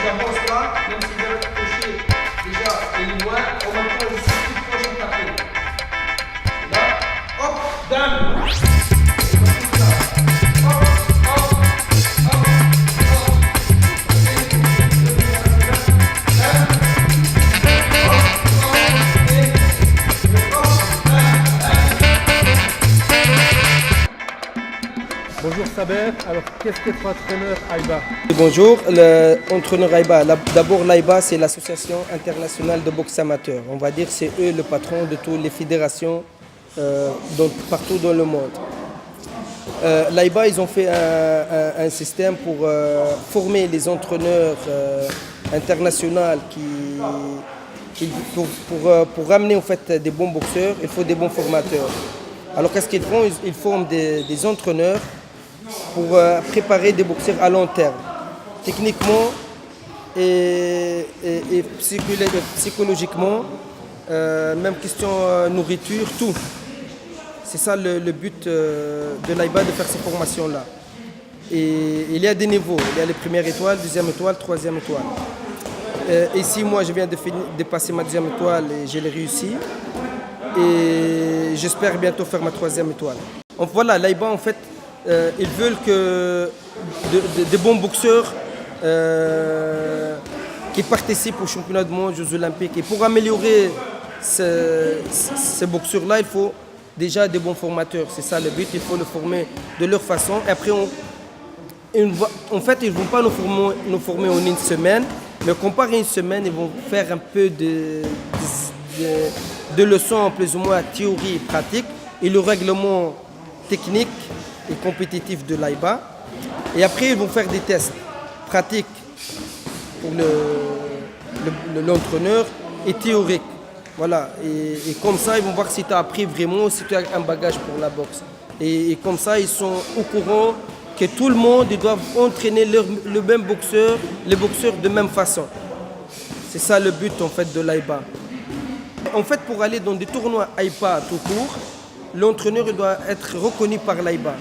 j'avance pas, même si je vais toucher déjà elle est loin, en même temps je suis tout proche de taper. Et là, hop, dame. Bonjour Saber, alors qu'est-ce qu'être entraîneur AIBA? Bonjour, l'entraîneur AIBA. D'abord, l'AIBA, c'est l'Association internationale de boxe amateur. On va dire c'est eux le patron de toutes les fédérations partout dans le monde. L'AIBA, ils ont fait un système pour former les entraîneurs internationaux pour ramener en fait des bons boxeurs. Il faut des bons formateurs. Alors qu'est-ce qu'ils font? Ils forment des entraîneurs pour préparer des boxeurs à long terme, techniquement et psychologiquement, même question nourriture, tout. C'est ça le but de l'AIBA, de faire ces formations-là. Et il y a des niveaux, il y a les premières étoiles, deuxième étoile, troisième étoile. Ici, moi, je viens de passer ma deuxième étoile et je l'ai réussi. Et j'espère bientôt faire ma troisième étoile. Donc voilà, l'AIBA, en fait, ils veulent que des bons boxeurs qui participent au championnat du monde, aux Jeux Olympiques. Et pour améliorer ces boxeurs-là, il faut déjà des bons formateurs. C'est ça le but, il faut le former de leur façon. Et après, en fait, ils ne vont pas nous former en une semaine, mais comparé à une semaine, ils vont faire un peu de leçons plus ou moins théorie et pratique et le règlement technique et compétitif de l'AIBA. Et après, ils vont faire des tests pratiques pour l'entraîneur et théoriques. Voilà. Et comme ça, ils vont voir si tu as appris vraiment, si tu as un bagage pour la boxe. Et comme ça, ils sont au courant que tout le monde ils doivent entraîner le même boxeur, les boxeurs de même façon. C'est ça le but en fait de l'AIBA. En fait, pour aller dans des tournois AIBA tout court, l'entraîneur doit être reconnu par l'AIBA.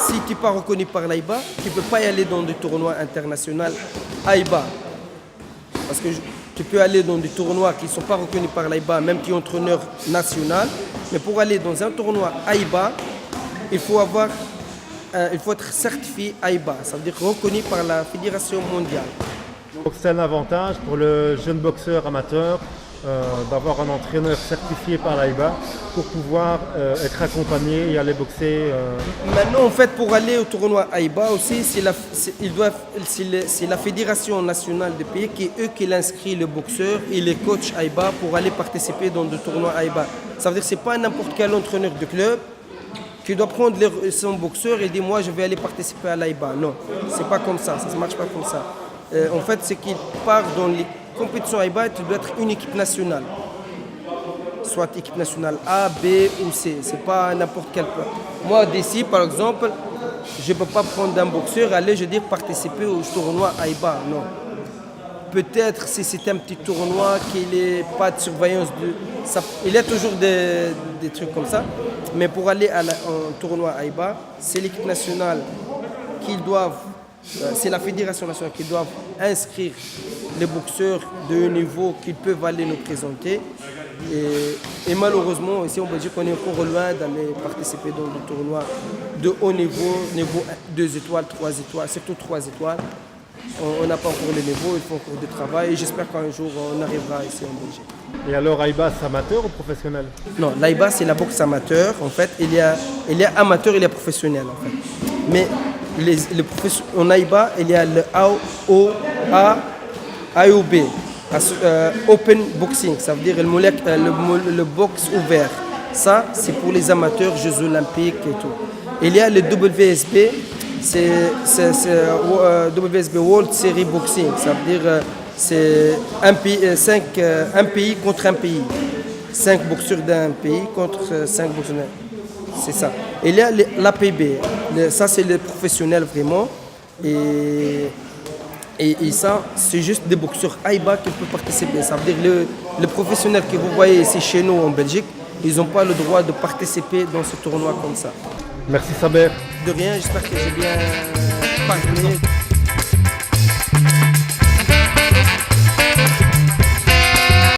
Si tu n'es pas reconnu par l'AIBA, tu ne peux pas y aller dans des tournois internationaux AIBA. Parce que tu peux aller dans des tournois qui ne sont pas reconnus par l'AIBA, même qui est entraîneur national. Mais pour aller dans un tournoi AIBA, il faut être certifié AIBA. Ça veut dire reconnu par la Fédération mondiale. Donc c'est un avantage pour le jeune boxeur amateur d'avoir un entraîneur certifié par l'AIBA pour pouvoir être accompagné et aller boxer. Maintenant, en fait, pour aller au tournoi AIBA aussi, c'est la Fédération nationale des pays qui inscrit le boxeur et les coachs AIBA pour aller participer dans le tournoi AIBA. Ça veut dire que ce n'est pas n'importe quel entraîneur de club qui doit prendre son boxeur et dire moi je vais aller participer à l'AIBA. Non, c'est pas comme ça ne marche pas comme ça. En fait, c'est qu'il part dans les compétitions AIBA, tu dois être une équipe nationale. Soit équipe nationale A, B ou C. C'est pas n'importe quel point. Moi, d'ici, par exemple, je ne peux pas prendre un boxeur et aller, je dis, participer au tournoi AIBA. Non. Peut-être si c'est un petit tournoi qu'il n'est pas de surveillance. Il y a toujours des trucs comme ça. Mais pour aller au tournoi AIBA, c'est l'équipe nationale qui doivent. C'est la fédération nationale qui doit inscrire les boxeurs de haut niveau qu'ils peuvent aller nous présenter. Et malheureusement, ici en Belgique, on est encore loin d'aller participer dans des tournois de haut niveau, niveau 2 étoiles, 3 étoiles, surtout 3 étoiles. On n'a pas encore le niveau, il faut encore du travail et j'espère qu'un jour on arrivera ici en Belgique. Et alors AIBA, c'est amateur ou professionnel? Non, l'AIBA c'est la boxe amateur. En fait, il y a amateur et il y a professionnel en fait. Mais en AIBA, il y a le AOB, Open Boxing, ça veut dire le boxe ouvert. Ça, c'est pour les amateurs, Jeux Olympiques et tout. Il y a le WSB, c'est WSB World Series Boxing, ça veut dire c'est un pays contre un pays. 5 boxeurs d'un pays contre 5 boxeurs. C'est ça. Et il y a l'APB, ça c'est le professionnel vraiment. Et ça, c'est juste des boxeurs AIBA qui peuvent participer. Ça veut dire le professionnel que vous voyez ici chez nous en Belgique, ils n'ont pas le droit de participer dans ce tournoi comme ça. Merci Saber. De rien, j'espère que j'ai bien parlé.